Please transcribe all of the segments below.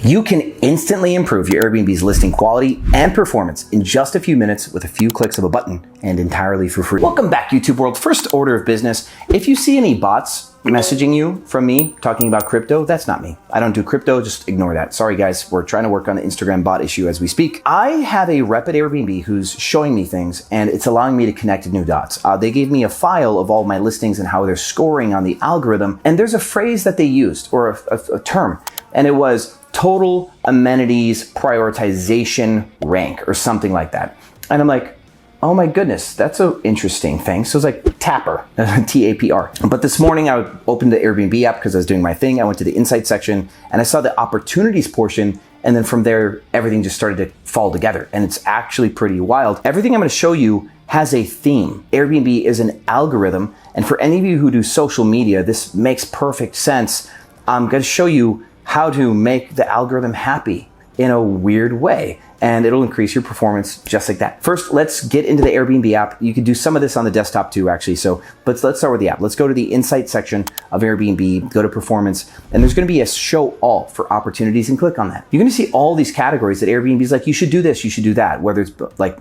You can instantly improve your Airbnb's listing quality and performance in just a few minutes with a few clicks of a button and entirely for free. Welcome back, YouTube world. First order of business, if you see any bots messaging you from me talking about crypto, that's not me. I don't do crypto, just ignore that. Sorry guys, we're trying to work on the Instagram bot issue as we speak. I have a rep at Airbnb who's showing me things and it's allowing me to connect new dots. They gave me a file of all my listings and how they're scoring on the algorithm. And there's a phrase that they used, or a term, and it was total amenities prioritization rank or something like that. And I'm like, oh my goodness, that's an interesting thing. So it's like Tapper, T-A-P-R. But this morning I opened the Airbnb app because I was doing my thing. I went to the insight section and I saw the opportunities portion. And then from there, everything just started to fall together. And it's actually pretty wild. Everything I'm gonna show you has a theme. Airbnb is an algorithm. And for any of you who do social media, this makes perfect sense. I'm gonna show you how to make the algorithm happy in a weird way, and it'll increase your performance just like that. First, let's get into the Airbnb app. You can do some of this on the desktop too, actually. So let's start with the app. Let's go to the insight section of Airbnb, go to performance, and there's gonna be a show all for opportunities, and click on that. You're gonna see all these categories that Airbnb is like, you should do this, you should do that, whether it's like,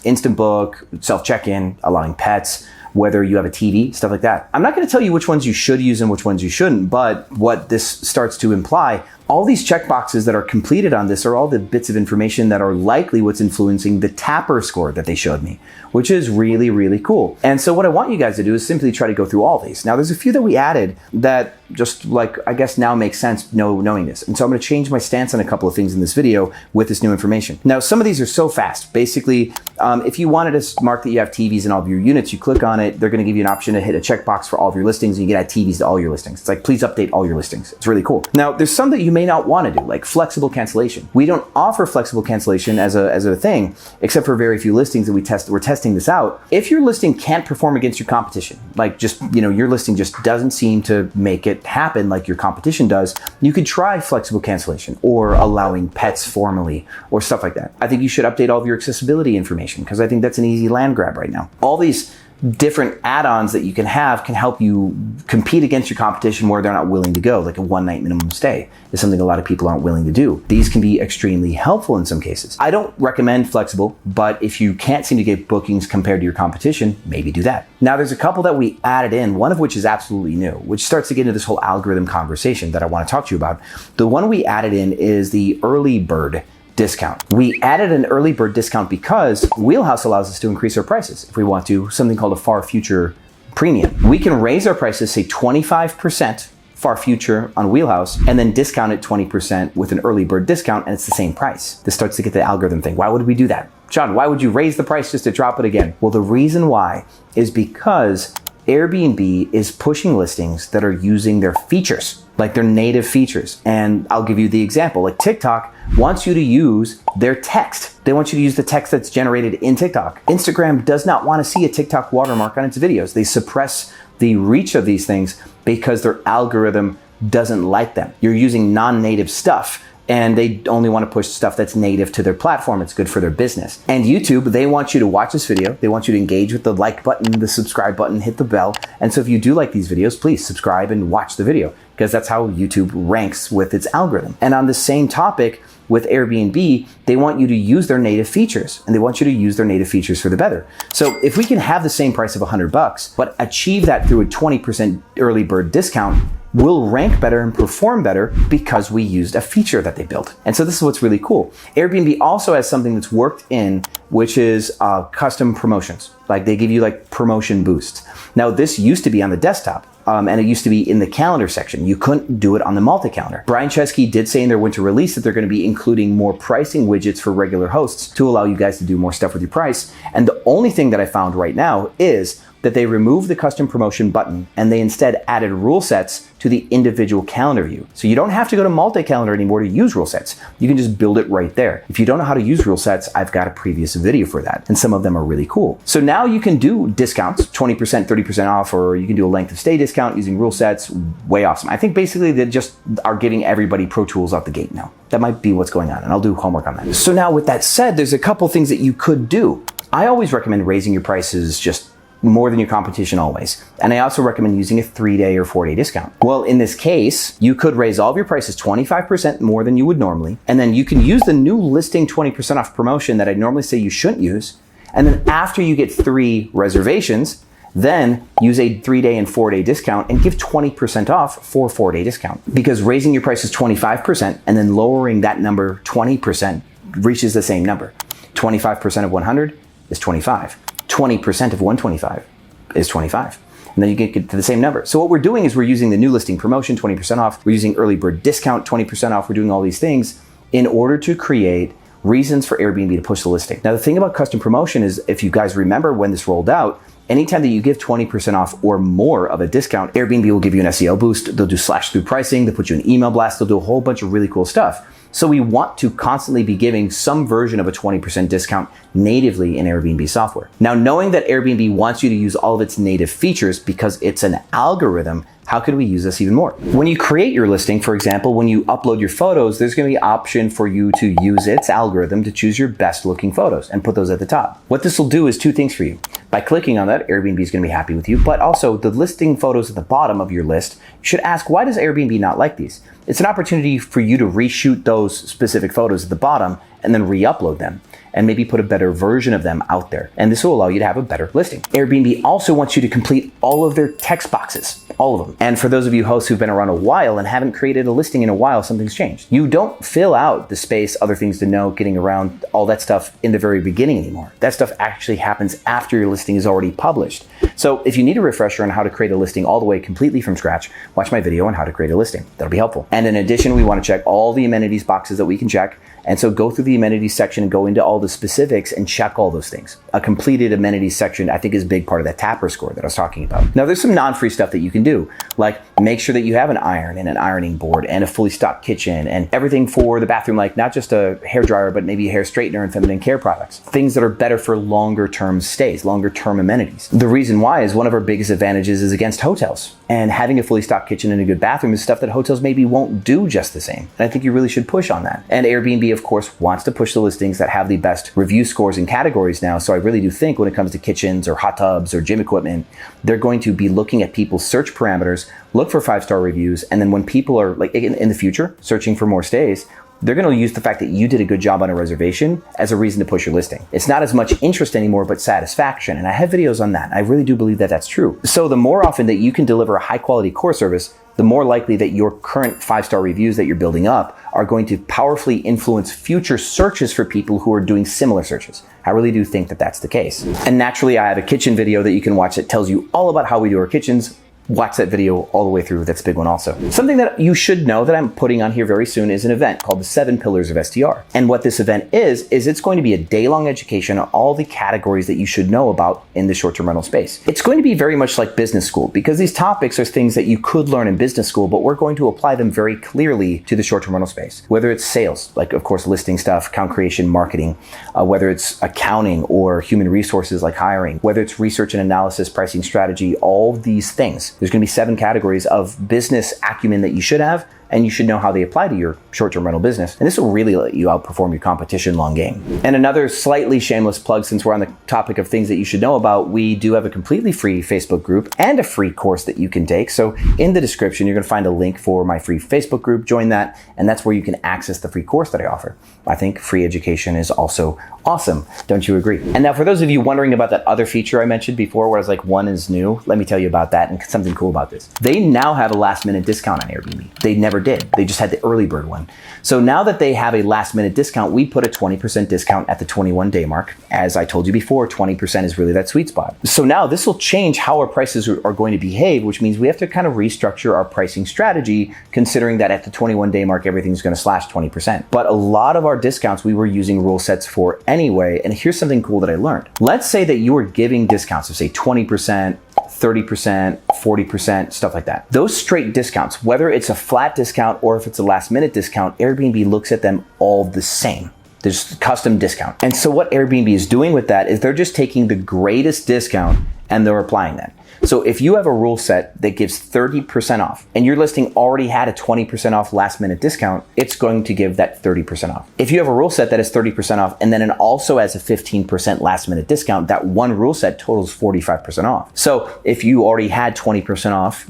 instant book, self check-in, allowing pets, whether you have a TV, stuff like that. I'm not gonna tell you which ones you should use and which ones you shouldn't, but what this starts to imply, all these checkboxes that are completed on this are all the bits of information that are likely what's influencing the Tapper score that they showed me, which is really, really cool. And so what I want you guys to do is simply try to go through all these. Now there's a few that we added that just like, I guess now makes sense knowing this. And so I'm gonna change my stance on a couple of things in this video with this new information. Now, some of these are so fast. Basically, if you wanted to mark that you have TVs in all of your units, you click on it, they're gonna give you an option to hit a checkbox for all of your listings, and you can add TVs to all your listings. It's like, please update all your listings. It's really cool. Now, there's some that you may not want to do, like flexible cancellation. We don't offer flexible cancellation as a thing, except for very few listings that we're testing this out. If your listing can't perform against your competition, like just, your listing just doesn't seem to make it happen like your competition does, you could try flexible cancellation or allowing pets formally or stuff like that. I think you should update all of your accessibility information because I think that's an easy land grab right now. All these different add-ons that you can help you compete against your competition where they're not willing to go, like a one-night minimum stay is something a lot of people aren't willing to do. These can be extremely helpful in some cases. I don't recommend flexible, but if you can't seem to get bookings compared to your competition, maybe do that. Now there's a couple that we added in, one of which is absolutely new, which starts to get into this whole algorithm conversation that I want to talk to you about. The one we added in is the early bird discount. We added an early bird discount because Wheelhouse allows us to increase our prices if we want to, something called a far future premium. We can raise our prices, say 25% far future on Wheelhouse, and then discount it 20% with an early bird discount, and it's the same price. This starts to get the algorithm thing. Why would we do that? John, why would you raise the price just to drop it again? Well, the reason why is because Airbnb is pushing listings that are using their features, like their native features. And I'll give you the example, like TikTok wants you to use their text. They want you to use the text that's generated in TikTok. Instagram does not want to see a TikTok watermark on its videos. They suppress the reach of these things because their algorithm doesn't like them. You're using non-native stuff, and they only want to push stuff that's native to their platform. It's good for their business. And YouTube, they want you to watch this video. They want you to engage with the like button, the subscribe button, hit the bell. And so if you do like these videos, please subscribe and watch the video, because that's how YouTube ranks with its algorithm. And on the same topic with Airbnb, they want you to use their native features, and they want you to use their native features for the better. So if we can have the same price of $100, but achieve that through a 20% early bird discount, will rank better and perform better because we used a feature that they built. And so this is what's really cool. Airbnb also has something that's worked in, which is custom promotions. Like they give you like promotion boosts. Now this used to be on the desktop. And it used to be in the calendar section. You couldn't do it on the multi-calendar. Brian Chesky did say in their winter release that they're going to be including more pricing widgets for regular hosts to allow you guys to do more stuff with your price. And the only thing that I found right now is that they removed the custom promotion button and they instead added rule sets to the individual calendar view. So you don't have to go to multi-calendar anymore to use rule sets. You can just build it right there. If you don't know how to use rule sets, I've got a previous video for that, and some of them are really cool. So now you can do discounts, 20%, 30% off, or you can do a length of stay discount using rule sets. Way awesome. I think basically they just are giving everybody Pro Tools out the gate now. That might be what's going on, and I'll do homework on that. So now with that said, there's a couple things that you could do. I always recommend raising your prices just more than your competition always. And I also recommend using a 3-day or 4-day discount. Well, in this case, you could raise all of your prices 25% more than you would normally. And then you can use the new listing 20% off promotion that I normally say you shouldn't use. And then after you get 3 reservations, then use a 3-day and 4-day discount and give 20% off for a 4-day discount. Because raising your prices 25% and then lowering that number 20% reaches the same number. 25% of 100 is 25. 20% of 125 is 25. And then you get to the same number. So what we're doing is we're using the new listing promotion, 20% off. We're using early bird discount, 20% off. We're doing all these things in order to create reasons for Airbnb to push the listing. Now, the thing about custom promotion is, if you guys remember when this rolled out, anytime that you give 20% off or more of a discount, Airbnb will give you an SEO boost. They'll do /through pricing. They'll put you an email blast. They'll do a whole bunch of really cool stuff. So we want to constantly be giving some version of a 20% discount natively in Airbnb software. Now, knowing that Airbnb wants you to use all of its native features because it's an algorithm, how could we use this even more? When you create your listing, for example, when you upload your photos, there's going to be an option for you to use its algorithm to choose your best looking photos and put those at the top. What this will do is 2 things for you. By clicking on that, Airbnb is going to be happy with you, but also the listing photos at the bottom of your list, you should ask, why does Airbnb not like these? It's an opportunity for you to reshoot those specific photos at the bottom and then re-upload them and maybe put a better version of them out there. And this will allow you to have a better listing. Airbnb also wants you to complete all of their text boxes, all of them. And for those of you hosts who've been around a while and haven't created a listing in a while, something's changed. You don't fill out the space, other things to know, getting around, all that stuff in the very beginning anymore. That stuff actually happens after your listing is already published. So if you need a refresher on how to create a listing all the way completely from scratch, watch my video on how to create a listing. That'll be helpful. And in addition, we want to check all the amenities boxes that we can check. And so go through the amenities section and go into all the specifics and check all those things. A completed amenities section, I think, is a big part of that Tapper score that I was talking about. Now, there's some non-free stuff that you can do, like make sure that you have an iron and an ironing board and a fully stocked kitchen and everything for the bathroom, like not just a hair dryer, but maybe a hair straightener and feminine care products. Things that are better for longer term stays, longer term amenities. The reason why is one of our biggest advantages is against hotels. And having a fully stocked kitchen and a good bathroom is stuff that hotels maybe won't do just the same. And I think you really should push on that. And Airbnb, of course, wants to push the listings that have the best review scores and categories now. So I really do think when it comes to kitchens or hot tubs or gym equipment, they're going to be looking at people's search parameters, look for 5-star reviews. And then when people are like in the future searching for more stays, they're going to use the fact that you did a good job on a reservation as a reason to push your listing. It's not as much interest anymore, but satisfaction. And I have videos on that. I really do believe that that's true. So the more often that you can deliver a high quality core service, the more likely that your current 5-star reviews that you're building up are going to powerfully influence future searches for people who are doing similar searches. I really do think that that's the case. And naturally, I have a kitchen video that you can watch that tells you all about how we do our kitchens. Watch that video all the way through. That's a big one also. Something that you should know that I'm putting on here very soon is an event called the 7 Pillars of STR. And what this event is it's going to be a day-long education on all the categories that you should know about in the short-term rental space. It's going to be very much like business school because these topics are things that you could learn in business school, but we're going to apply them very clearly to the short-term rental space. Whether it's sales, like of course listing stuff, account creation, marketing, whether it's accounting or human resources like hiring, whether it's research and analysis, pricing strategy, all of these things. There's going to be 7 categories of business acumen that you should have, and you should know how they apply to your short-term rental business. And this will really let you outperform your competition long game. And another slightly shameless plug, since we're on the topic of things that you should know about, we do have a completely free Facebook group and a free course that you can take. So in the description, you're going to find a link for my free Facebook group. Join that, and that's where you can access the free course that I offer. I think free education is also awesome. Don't you agree? And now for those of you wondering about that other feature I mentioned before where I was like, 1 is new, let me tell you about that and something cool about this. They now have a last minute discount on Airbnb. They never did. They just had the early bird one. So now that they have a last minute discount, we put a 20% discount at the 21-day mark. As I told you before, 20% is really that sweet spot. So now this will change how our prices are going to behave, which means we have to kind of restructure our pricing strategy, considering that at the 21-day mark, everything's going to slash 20%. But a lot of our discounts we were using rule sets for anyway. And here's something cool that I learned. Let's say that you were giving discounts of say 20%, 30%, 40%, stuff like that. Those straight discounts, whether it's a flat discount or if it's a last minute discount, Airbnb looks at them all the same. There's custom discount. And so what Airbnb is doing with that is they're just taking the greatest discount and they're applying that. So if you have a rule set that gives 30% off and your listing already had a 20% off last minute discount, it's going to give that 30% off. If you have a rule set that is 30% off and then it also has a 15% last minute discount, that one rule set totals 45% off. So if you already had 20% off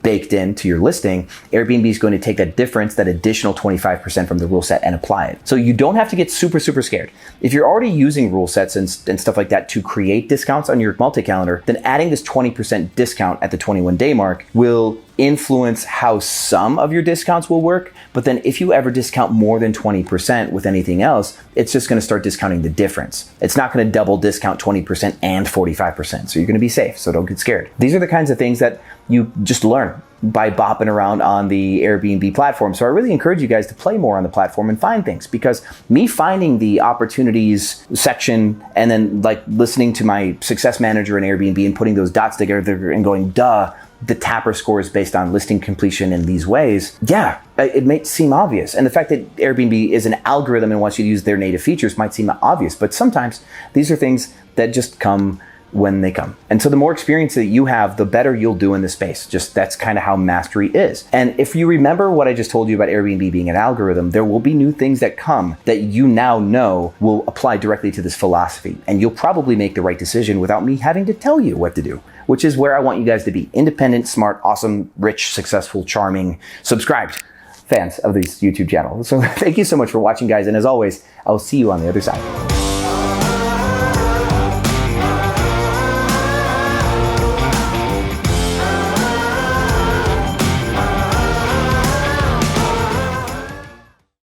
baked into your listing, Airbnb is going to take that difference, that additional 25% from the rule set, and apply it. So you don't have to get super scared. If you're already using rule sets and stuff like that to create discounts on your multi-calendar, then adding this 20% discount at the 21-day mark will influence how some of your discounts will work. But then if you ever discount more than 20% with anything else, it's just going to start discounting the difference. It's not going to double discount 20% and 45%. So you're going to be safe. So don't get scared. These are the kinds of things that you just learn by bopping around on the Airbnb platform. So I really encourage you guys to play more on the platform and find things, because me finding the opportunities section and then like listening to my success manager in Airbnb and putting those dots together and going, duh, the Tapper score is based on listing completion in these ways. Yeah, it may seem obvious. And the fact that Airbnb is an algorithm and wants you to use their native features might seem obvious, but sometimes these are things that just come when they come. And so the more experience that you have, the better you'll do in this space. Just that's kind of how mastery is. And if you remember what I just told you about Airbnb being an algorithm, there will be new things that come that you now know will apply directly to this philosophy. And you'll probably make the right decision without me having to tell you what to do, which is where I want you guys to be. Independent, smart, awesome, rich, successful, charming, subscribed fans of this YouTube channel. So thank you so much for watching, guys. And as always, I'll see you on the other side.